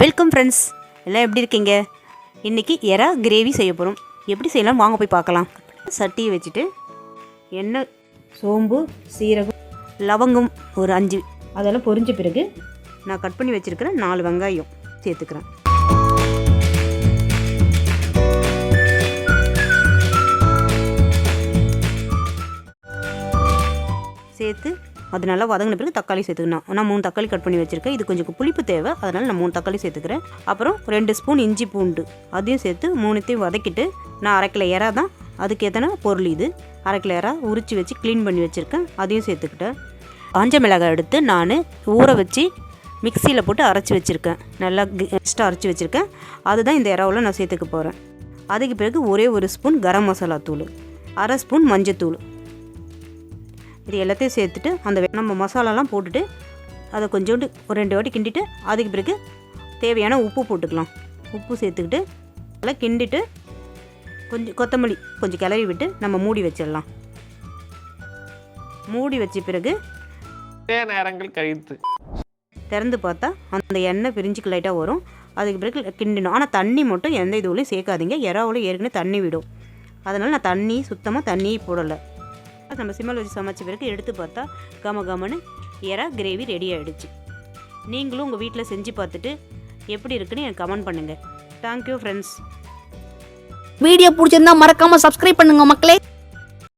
Welcome friends, எல்லாம் எப்படி இருக்கீங்க? இன்றைக்கி எறா கிரேவி செய்ய போகிறோம். எப்படி செய்யலாம் வாங்க போய் பார்க்கலாம். சட்டியை வச்சுட்டு எண்ணெய், சோம்பு, சீரகம், லவங்கம் ஒரு 5 அதெல்லாம் பொரிஞ்ச பிறகு நான் கட் பண்ணி வச்சுருக்கிறேன் 4 வெங்காயம் சேர்த்துக்கிறேன். சேர்த்து அது நல்லா வதங்கின பிறகு தக்காளி சேர்த்துக்கணும். நான் 3 தக்காளி கட் பண்ணி வச்சுருக்கேன். இது கொஞ்சம் புளிப்பு தேவை, அதனால் நான் 3 தக்காளி சேர்த்துக்கிறேன். அப்புறம் 2 ஸ்பூன் இஞ்சி பூண்டு அதையும் சேர்த்து 3த்தையும் வதக்கிட்டு நான் 1/2 கிலோ எறா தான் அதுக்கேற்றன பொருள். இது 1/2 கிலோ எறா உரித்து வச்சு க்ளீன் பண்ணி வச்சுருக்கேன், அதையும் சேர்த்துக்கிட்டேன். காஞ்ச மிளகாய் எடுத்து நான் ஊற வச்சு மிக்சியில் போட்டு அரைச்சி வச்சுருக்கேன். நல்லா எக்ஸ்ட்ரா அரைச்சி வச்சுருக்கேன். அதுதான் இந்த எறாவில் நான் சேர்த்துக்க போகிறேன். அதுக்கு பிறகு ஒரே 1 ஸ்பூன் கரம் மசாலா தூள், 1/2 ஸ்பூன் மஞ்சத்தூள், இது எல்லாத்தையும் சேர்த்துட்டு அந்த நம்ம மசாலாலாம் போட்டுட்டு அதை கொஞ்சோண்டு ஒரு 2 வாட்டி கிண்டிட்டு அதுக்கு பிறகு தேவையான உப்பு போட்டுக்கலாம். உப்பு சேர்த்துக்கிட்டு நல்லா கிண்டிட்டு கொஞ்சம் கொத்தமல்லி கொஞ்சம் கிளறி விட்டு நம்ம மூடி வச்சிடலாம். மூடி வச்ச பிறகு நேரங்கள் கழித்து திறந்து பார்த்தா அந்த எண்ணெய் பிரிஞ்சுக்கு லைட்டாக வரும். அதுக்கு பிறகு கிண்டணும். ஆனால் தண்ணி மட்டும் எந்த இதுவுலையும் சேர்க்காதீங்க. எறாவில் ஏற்கனவே தண்ணி விடும். அதனால் நான் தண்ணி சுத்தமாக தண்ணியே போடலை. நம்ம சிம்மில் வச்சு சமைச்ச பிறகு எடுத்து பார்த்தா கமன்னு எறா கிரேவி ரெடி ஆகிடுச்சு. நீங்களும் உங்கள் வீட்டில் செஞ்சு பார்த்துட்டு எப்படி இருக்குன்னு எனக்கு கமெண்ட் பண்ணுங்கள். Thank you friends. வீடியோ பிடிச்சிருந்தா மறக்காம சப்ஸ்கிரைப் பண்ணுங்க மக்களே.